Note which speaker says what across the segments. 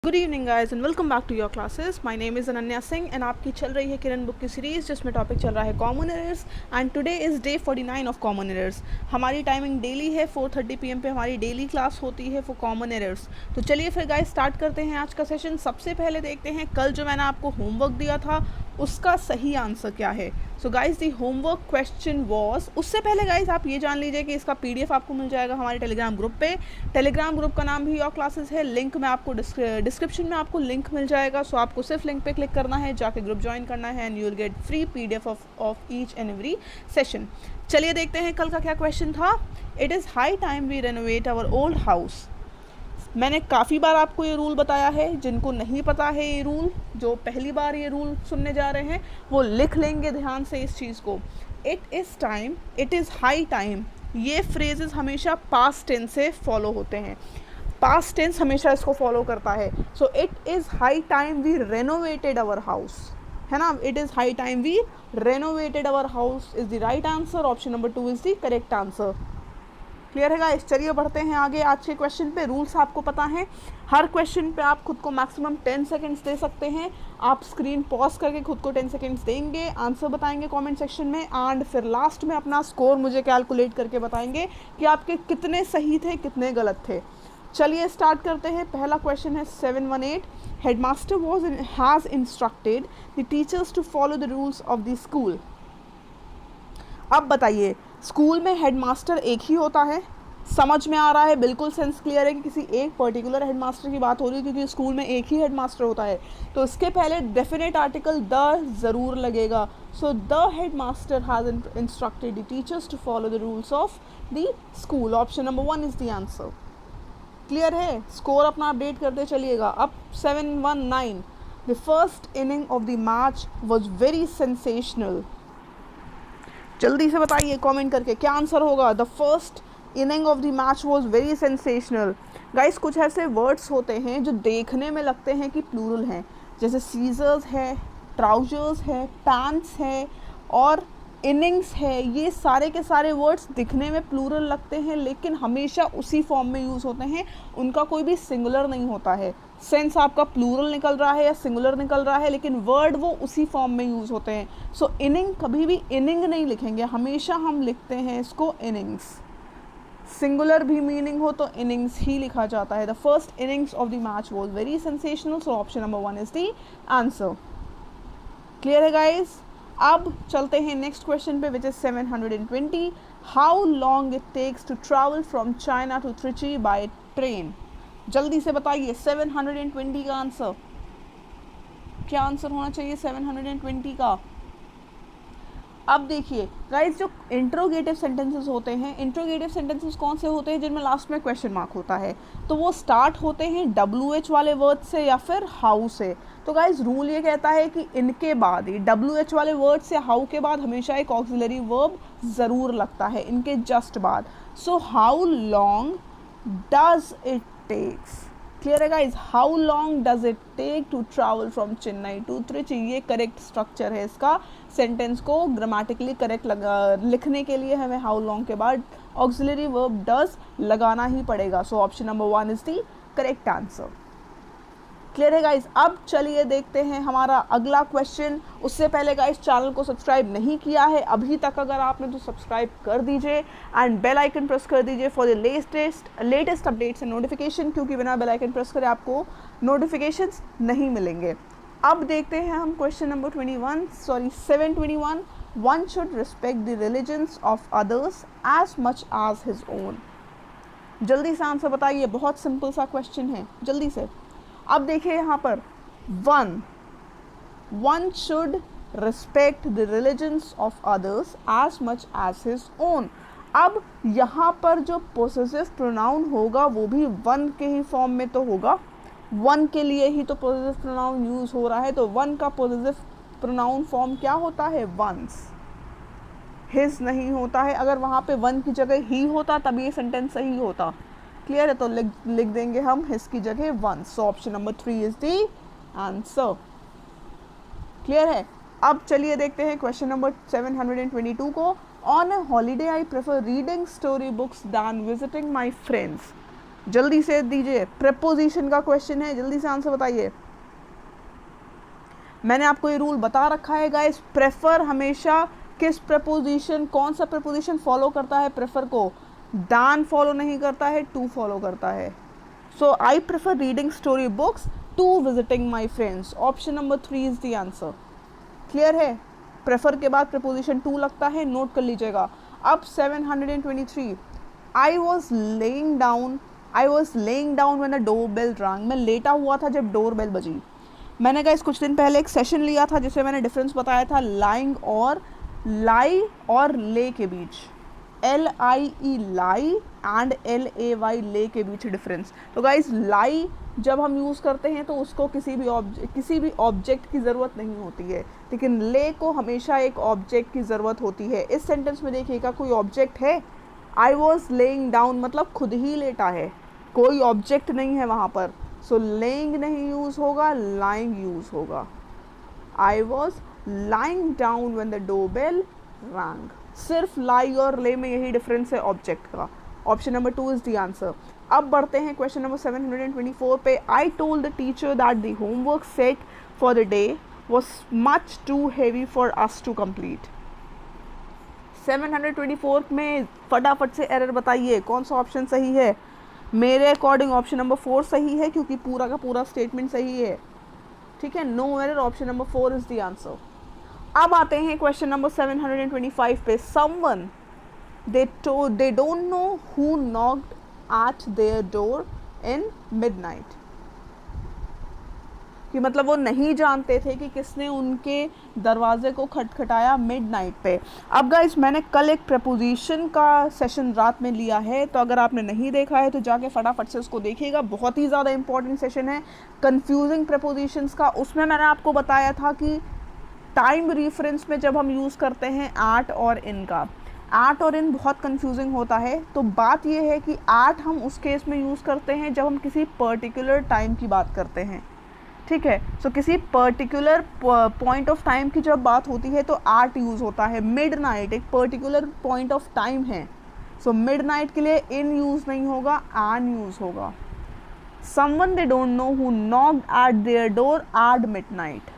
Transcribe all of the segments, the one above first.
Speaker 1: Good evening guys and welcome back to your classes. My name is Ananya Singh and आपकी चल रही है Kiran book की सीरीज़ जिसमें टॉपिक चल रहा है common errors and today is day 49 of common errors. हमारी टाइमिंग डेली है 4:30 PM पे हमारी डेली क्लास होती है फॉर कॉमन एरर्स। तो चलिए फिर गाइस स्टार्ट करते हैं आज का सेशन। सबसे पहले देखते हैं कल जो मैंने आपको होमवर्क दिया था उसका सही आंसर क्या है। So guys the homework question was, उससे पहले गाइस आप ये जान लीजिए कि इसका PDF आपको मिल जाएगा हमारे टेलीग्राम ग्रुप पे। टेलीग्राम ग्रुप का नाम भी योर क्लासेस है। लिंक में आपको डिस्क्रिप्शन में आपको लिंक मिल जाएगा। सो आपको सिर्फ लिंक पे क्लिक करना है, जाके ग्रुप ज्वाइन करना है and you will get free PDF of each and every session. चलिए देखते हैं कल का क्या क्वेश्चन था। It is high time we renovate our old house. मैंने काफ़ी बार आपको ये रूल बताया है, जिनको नहीं पता है ये रूल, जो पहली बार ये रूल सुनने जा रहे हैं वो लिख लेंगे ध्यान से इस चीज़ को। It is time, it is high time, ये फ्रेजेस हमेशा पास्ट टेंस से फॉलो होते हैं। पास्ट टेंस हमेशा इसको फॉलो करता है। So it is high time we renovated our house, है ना। It is high time we renovated our house is the right answer. Option number 2 is the correct answer. Clear है guys. चलिए बढ़ते हैं आगे आज के क्वेश्चन पे। रूल्स आपको पता है, हर क्वेश्चन पे आप खुद को मैक्सिमम 10 सेकंड्स दे सकते हैं। आप स्क्रीन पॉज करके खुद को 10 सेकंड्स देंगे, आंसर बताएंगे कमेंट सेक्शन में एंड फिर लास्ट में अपना स्कोर मुझे कैलकुलेट करके बताएंगे कि आपके कितने सही थे कितने गलत थे। चलिए स्टार्ट करते हैं। पहला क्वेश्चन है 718। Headmaster has instructed the teachers to follow the rules of the school. अब बताइए, स्कूल में हेडमास्टर एक ही होता है? समझ में आ रहा है, बिल्कुल सेंस क्लियर है कि किसी एक पर्टिकुलर हेडमास्टर की बात हो रही है क्योंकि स्कूल में एक ही हेडमास्टर होता है। तो इसके पहले डेफिनेट आर्टिकल द ज़रूर लगेगा। So the headmaster has instructed the teachers to follow the rules of the school. Option number 1 is the answer. Clear है। स्कोर अपना अपडेट करते चलिएगा। अब 719। The first inning of the match was very sensational. जल्दी से बताइए comment करके क्या आंसर होगा। The first inning of the match was very sensational. Guys कुछ ऐसे वर्ड्स होते हैं जो देखने में लगते हैं कि प्लूरल हैं, जैसे सीजर्स है, ट्राउजर्स है, पैंट्स है और इनिंग्स है। ये सारे के सारे वर्ड्स दिखने में प्लूरल लगते हैं लेकिन हमेशा उसी फॉर्म में यूज़ होते हैं, उनका कोई भी सिंगुलर नहीं होता है। सेंस आपका प्लूरल निकल रहा है या सिंगुलर निकल रहा है लेकिन वर्ड वो उसी फॉर्म में यूज़ होते हैं। सो इनिंग कभी भी इनिंग नहीं लिखेंगे, हमेशा हम लिखते हैं इसको इनिंग्स। सिंगुलर भी मीनिंग हो तो इनिंग्स ही लिखा जाता है। The first innings of the match was very sensational. So option number 1 is the answer. Clear है गाइज। अब चलते हैं नेक्स्ट क्वेश्चन पे which is 720। How long it takes to travel from China to Trichy by train. जल्दी से बताइए 720 का answer क्या आंसर होना चाहिए 720 का। अब देखिए गाइस, जो इंट्रोगेटिव सेंटेंसेस होते हैं, इंट्रोगेटिव सेंटेंसेस कौन से होते हैं जिनमें लास्ट में क्वेश्चन मार्क होता है, तो वो स्टार्ट होते हैं WH वाले वर्ड से या फिर हाउ से। तो गाइस रूल ये कहता है कि इनके बाद ही WH वाले वर्ड से हाउ के बाद हमेशा एक ऑक्सिलरी वर्ब ज़रूर लगता है, इनके जस्ट बाद। So how long does it takes. Clear है guys. How long does it take to travel from Chennai to Trichy, ये करेक्ट स्ट्रक्चर है इसका। सेंटेंस को ग्रामेटिकली करेक्ट लिखने के लिए हमें हाउ लॉन्ग के बाद ऑक्सिलरी वर्ब डज लगाना ही पड़ेगा। सो option number 1 is the correct answer. Clear है गाइज। अब चलिए देखते हैं हमारा अगला क्वेश्चन। उससे पहले गाइज चैनल को सब्सक्राइब नहीं किया है अभी तक अगर आपने तो सब्सक्राइब कर दीजिए एंड बेल आइकन प्रेस कर दीजिए for the latest updates and notification, क्योंकि बिना बेल आइकन प्रेस करे आपको नोटिफिकेशंस नहीं मिलेंगे। अब देखते हैं हम question number 721। One should respect the religions of others as much as his own. जल्दी से आंसर बताइए, बहुत सिंपल सा क्वेश्चन है, जल्दी से। अब देखिए यहाँ पर one should respect the religions of others as much as his own. अब यहाँ पर जो पोसेसिव प्रोनाउन होगा वो भी वन के ही फॉर्म में तो होगा, वन के लिए ही तो पोसेसिव प्रोनाउन यूज हो रहा है। तो वन का पोसेसिव प्रोनाउन फॉर्म क्या होता है? वंस। हिज नहीं होता है। अगर वहाँ पे वन की जगह ही होता तब ये सेंटेंस सही होता। क्लियर है। तो लिख देंगे हम हिज की जगह one. So option number 3 is the answer. Clear है। अब चलिए देखते हैं क्वेश्चन नंबर 722 को। On a holiday I prefer reading story books than visiting my friends. जल्दी से दीजिए, प्रेपोजिशन का क्वेश्चन है, जल्दी से आंसर बताइए। मैंने आपको ये रूल बता रखा है गाइस, प्रेफर हमेशा किस प्रेपोजिशन, कौन सा प्रेपोजिशन फॉलो करता है प्रेफर को, दैन फॉलो नहीं करता है, टू फॉलो करता है। So I prefer reading story books to visiting my friends. Option number 3 is the answer. Clear है, प्रेफर के बाद प्रेपोजिशन टू लगता है, नोट कर लीजिएगा। अब 723, I was laying down when the door bell rang. मैं लेटा हुआ था जब डोर बेल बजी। मैंने कहा इस कुछ दिन पहले एक सेशन लिया था जिसमें मैंने डिफरेंस बताया था लाइंग और लाई और ले के बीच, LIE लाई एंड LAY ले के बीच डिफरेंस। तो गाइज लाई जब हम यूज़ करते हैं तो उसको किसी भी ऑब्जेक्ट की ज़रूरत नहीं होती है, लेकिन ले को हमेशा एक ऑब्जेक्ट की ज़रूरत होती है। इस सेंटेंस में देखिएगा कोई ऑब्जेक्ट है, आई वॉज लेइंग डाउन मतलब खुद ही लेटा है, कोई ऑब्जेक्ट नहीं है वहाँ पर। सो लेइंग नहीं यूज़ होगा, लाइंग यूज़ होगा। I was lying down when the doorbell wrong. सिर्फ लाई और ले में यही डिफरेंस है ऑब्जेक्ट का। Option number 2 is the answer. अब बढ़ते हैं क्वेश्चन नंबर 724 पे। I told the teacher that the homework set for the day was much too heavy for us to complete. 724 में फटाफट से एरर बताइए, कौन सा ऑप्शन सही है। मेरे अकॉर्डिंग ऑप्शन नंबर 4 सही है, क्योंकि पूरा का पूरा स्टेटमेंट सही है। ठीक है, no error, option number 4 is the answer. अब आते हैं क्वेश्चन नंबर 725 पे। Someone they don't know who knocked at their door in midnight। कि मतलब वो नहीं जानते थे कि किसने उनके दरवाजे को खटखटाया मिडनाइट पे। अब गाइस मैंने कल एक प्रपोजिशन का सेशन रात में लिया है, तो अगर आपने नहीं देखा है तो जाके फटाफट से उसको देखिएगा। बहुत ही ज़्यादा इंपॉर्टेंट सेशन है कंफ्यूजिंग प्रपोजिशंस का। उसमें मैंने आपको बताया था कि टाइम रेफरेंस में जब हम यूज़ करते हैं एट और इन का, एट और इन बहुत कंफ्यूजिंग होता है। तो बात यह है कि एट हम उस केस में यूज़ करते हैं जब हम किसी पर्टिकुलर टाइम की बात करते हैं। ठीक है, सो किसी पर्टिकुलर पॉइंट ऑफ टाइम की जब बात होती है तो एट यूज़ होता है। मिडनाइट एक पर्टिकुलर पॉइंट ऑफ टाइम है, सो मिडनाइट के लिए इन यूज़ नहीं होगा, एन यूज़ होगा। Someone they don't know who knocked at their door at midnight.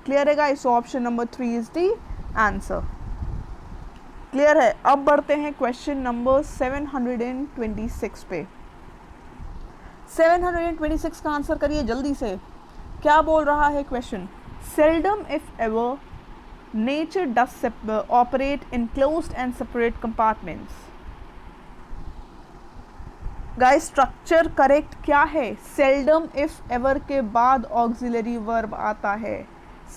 Speaker 1: Clear है guys, so option number 3 is the answer. Clear है। अब बढ़ते हैं क्वेश्चन नंबर 726 पे। 726 का आंसर करिए जल्दी से। क्या बोल रहा है question? Seldom if ever nature does operate in closed and separate compartments. Guys structure correct क्या है? सेल्डम इफ एवर के बाद ऑक्सिलरी वर्ब आता है।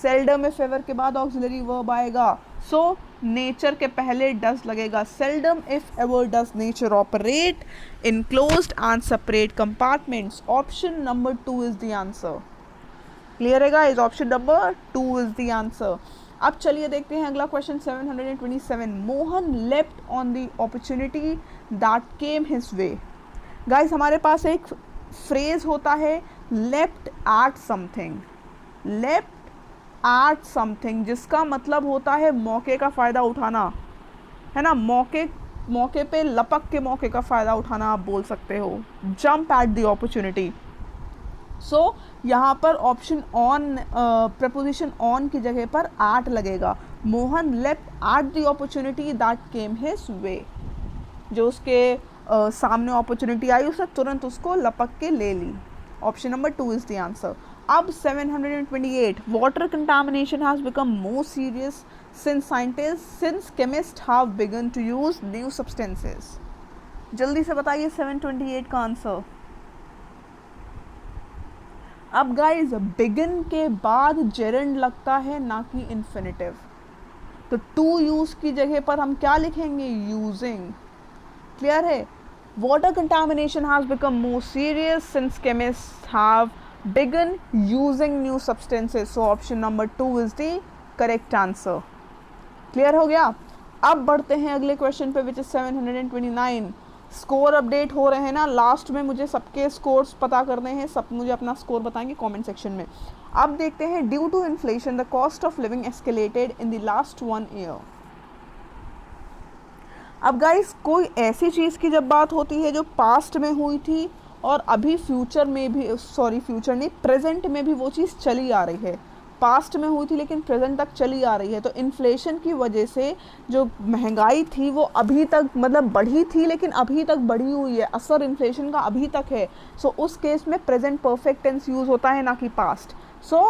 Speaker 1: सेल्डम इफ एवर के बाद ऑक्सिलरी वर्ब आएगा, सो नेचर के पहले डज लगेगा। Seldom if ever does nature operate in closed and separate compartments. Option number 2 is the answer. Clear है guys, option number 2 is the answer. अब चलिए देखते हैं अगला question 727। Mohan left on the opportunity that came his way. Guys हमारे पास एक phrase होता है left at something, left at something, जिसका मतलब होता है मौके का फ़ायदा उठाना, है ना। मौके पे लपक के मौके का फ़ायदा उठाना आप बोल सकते हो, जंप एट द अपॉर्चुनिटी। सो यहाँ पर ऑप्शन ऑन, प्रपोजिशन ऑन की जगह पर एट लगेगा। Mohan left at the opportunity that came his वे। जो उसके सामने अपॉर्चुनिटी आई उसने तुरंत उसको लपक के ले ली। Option number 2 is the answer. अब 728, water contamination has become more serious since chemist have begun to use new substances. जल्दी से बताइए 728 का आंसर। अब गाइज बिगिन के बाद जेरेंड लगता है, ना कि इन्फिनिटिव, तो टू यूज की जगह पर हम क्या लिखेंगे? यूजिंग। क्लियर है। Water contamination has become more serious since chemist have begin using new substances, so option number 2 is the correct answer. Clear हो गया। अब बढ़ते हैं अगले क्वेश्चन पे विच इज 729। स्कोर अपडेट हो रहे हैं ना, लास्ट में मुझे सबके स्कोर्स पता करने हैं, सब मुझे अपना स्कोर बताएंगे कमेंट सेक्शन में। अब देखते हैं, due to inflation the cost of living escalated in the last 1 year. अब गाइस कोई ऐसी चीज़ की जब बात होती है जो पास्ट में हुई थी और अभी फ्यूचर में भी, सॉरी फ्यूचर नहीं, प्रेजेंट में भी वो चीज़ चली आ रही है। पास्ट में हुई थी लेकिन प्रेजेंट तक चली आ रही है। तो इन्फ्लेशन की वजह से जो महंगाई थी वो अभी तक मतलब बढ़ी थी, लेकिन अभी तक बढ़ी हुई है, असर इन्फ्लेशन का अभी तक है। सो उस केस में प्रेजेंट परफेक्ट टेंस यूज़ होता है, ना कि past. So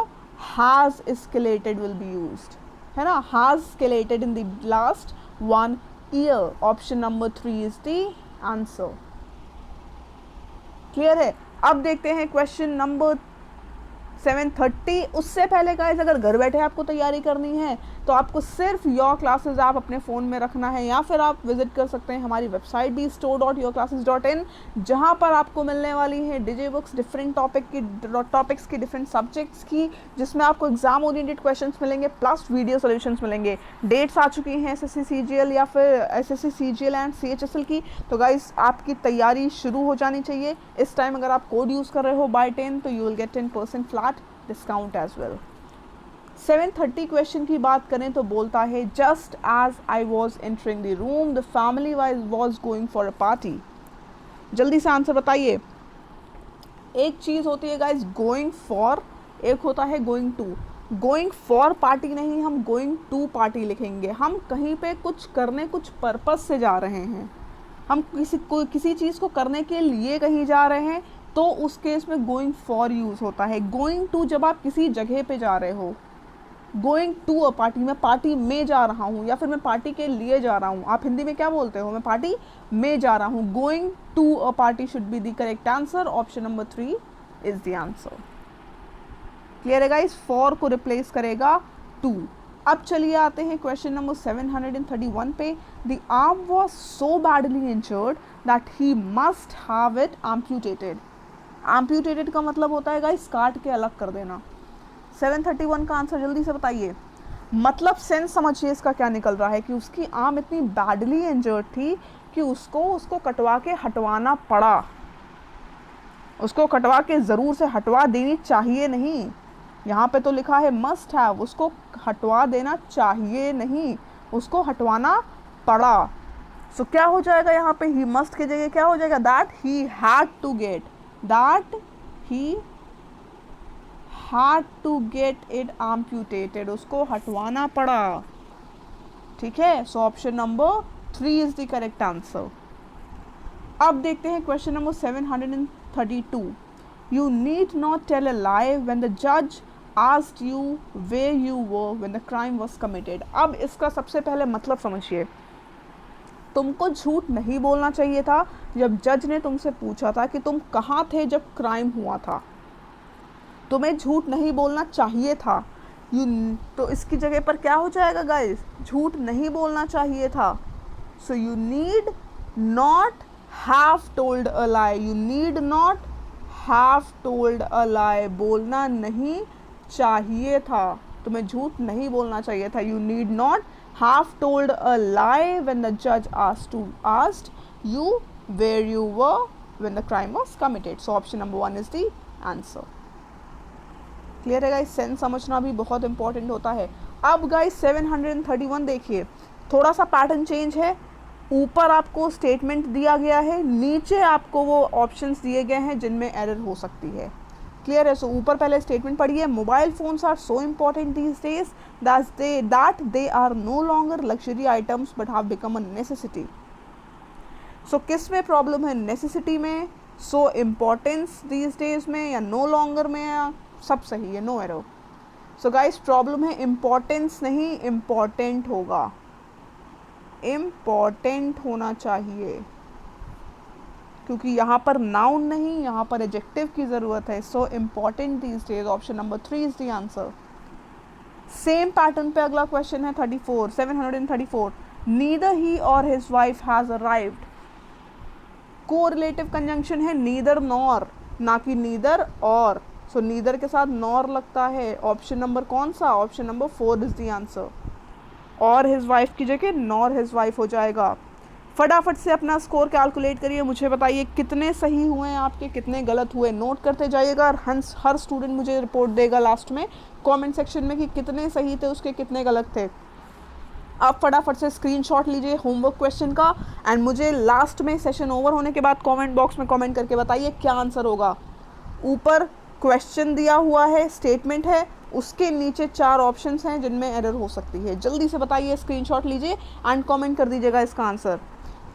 Speaker 1: has escalated will be used, है ना, has escalated in the last 1 year. Option number 3 is the answer. Clear है। अब देखते हैं क्वेश्चन नंबर 7:30। उससे पहले गाइस, अगर घर बैठे आपको तैयारी करनी है तो आपको सिर्फ योर क्लासेस आप अपने फ़ोन में रखना है, या फिर आप विजिट कर सकते हैं हमारी वेबसाइट bstore.yourclasses.in, जहाँ पर आपको मिलने वाली है डीजे बुक्स डिफरेंट टॉपिक्स की, डिफरेंट सब्जेक्ट्स की, जिसमें आपको एग्जाम ओरिएंटेड क्वेश्चंस मिलेंगे प्लस वीडियो सॉल्यूशंस मिलेंगे। डेट्स आ चुकी हैं SSC CGL या फिर SSC CGL एंड CHSL की। तो गाइस आपकी तैयारी शुरू हो जानी चाहिए इस टाइम। अगर आप कोड यूज़ कर रहे हो बाय 10 तो you will get 10% flat discount as well. 7:30 question की बात करें तो बोलता है just as I was entering the room the family was going for a party. जल्दी से आंसर बताइए। एक चीज़ होती है गाइज गोइंग फॉर, एक होता है going to. Going for party नहीं, हम गोइंग टू पार्टी लिखेंगे। हम कहीं पे कुछ करने, कुछ पर्पस से जा रहे हैं, हम किसी चीज़ को करने के लिए कहीं जा रहे हैं, तो उस केस में गोइंग फॉर यूज़ होता है। गोइंग टू जब आप किसी जगह पे जा रहे हो, गोइंग टू अ पार्टी, मैं पार्टी में जा रहा हूँ या फिर मैं पार्टी के लिए जा रहा हूँ। आप हिंदी में क्या बोलते हो? मैं पार्टी में जा रहा हूँ। Going to a party should be the correct answer. Option number 3 is the answer. Clear है गाइस, फॉर को रिप्लेस करेगा टू। अब चलिए आते हैं क्वेश्चन नंबर 731 पे। The arm was so badly injured that he must have it amputated. Amputated का मतलब होता है गाइस काट के अलग कर देना। 731 का आंसर जल्दी से बताइए। मतलब सेंस समझिए इसका क्या निकल रहा है कि उसकी आर्म इतनी बैडली इंजर्ड थी कि उसको कटवा के हटवाना पड़ा। उसको कटवा के ज़रूर से हटवा देनी चाहिए नहीं, यहाँ पे तो लिखा है मस्ट हैव, उसको हटवा देना चाहिए नहीं, उसको हटवाना पड़ा। सो क्या हो जाएगा यहाँ पे? ही मस्ट की जगह क्या हो जाएगा? That he had to get, that he had to get it amputated, उसको हटवाना पड़ा। ठीक है, so option number 3 is the correct answer. अब देखते हैं question number 732। You need not tell a lie when the जज asked you where you were when the crime was committed. अब इसका सबसे पहले मतलब समझिए। तुमको झूठ नहीं बोलना चाहिए था जब जज ने तुमसे पूछा था कि तुम कहाँ थे जब क्राइम हुआ था। तुम्हें झूठ नहीं बोलना चाहिए था। तो इसकी जगह पर क्या हो जाएगा गाइस? झूठ नहीं बोलना चाहिए था। So you need not have told a lie, you need not have told a lie, बोलना नहीं चाहिए था, तुम्हें झूठ नहीं बोलना चाहिए था। You need not have told a lie when the जज asked you where you were when the crime was committed. So option number 1 is the answer. Clear है गाइस, सेंस समझना भी बहुत इंपॉर्टेंट होता है। अब गाइस 731 देखिए, थोड़ा सा पैटर्न चेंज है। ऊपर आपको स्टेटमेंट दिया गया है, नीचे आपको वो ऑप्शंस दिए गए हैं जिनमें एरर हो सकती है। क्लियर है। सो ऊपर पहले स्टेटमेंट पढ़िए। Mobile phones are so important these days that they are no longer luxury items but have become a necessity. So किस में प्रॉब्लम है? नेसेसिटी में, सो इम्पॉर्टेंस दीज डेज में, या नो लॉन्गर में, या सब सही है, no error. So guys problem है इम्पॉर्टेंस नहीं, इम्पॉर्टेंट होगा, इम्पॉर्टेंट होना चाहिए, क्योंकि यहाँ पर नाउन नहीं, यहाँ पर एडजेक्टिव की ज़रूरत है। सो important these days, option number 3 is the answer. Same pattern पे अगला क्वेश्चन है 734। नीदर ही और his wife has arrived. Correlative conjunction है नीदर नॉर, ना कि नीदर और। सो नीदर के साथ नॉर लगता है। ऑप्शन नंबर कौन सा? Option number 4 is the answer. और हिज वाइफ की जगह नॉर हिज वाइफ हो जाएगा। फटाफट से अपना स्कोर कैलकुलेट करिए, मुझे बताइए कितने सही हुए हैं आपके, कितने गलत हुए। नोट करते जाइएगा और हर स्टूडेंट मुझे रिपोर्ट देगा लास्ट में कमेंट सेक्शन में कि कितने सही थे उसके, कितने गलत थे। आप फटाफट से स्क्रीनशॉट लीजिए होमवर्क क्वेश्चन का एंड मुझे लास्ट में सेशन ओवर होने के बाद कमेंट बॉक्स में कमेंट करके बताइए क्या आंसर होगा। ऊपर क्वेश्चन दिया हुआ है, स्टेटमेंट है, उसके नीचे 4 ऑप्शंस हैं जिनमें एरर हो सकती है। जल्दी से बताइए, स्क्रीनशॉट लीजिए एंड कमेंट कर दीजिएगा इसका आंसर।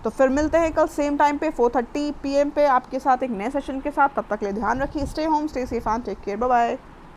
Speaker 1: तो फिर मिलते हैं कल सेम टाइम पे 4:30 PM पे आपके साथ एक नए सेशन के साथ। तब तक के लिए ध्यान रखिए, stay home, stay safe and take care, bye bye.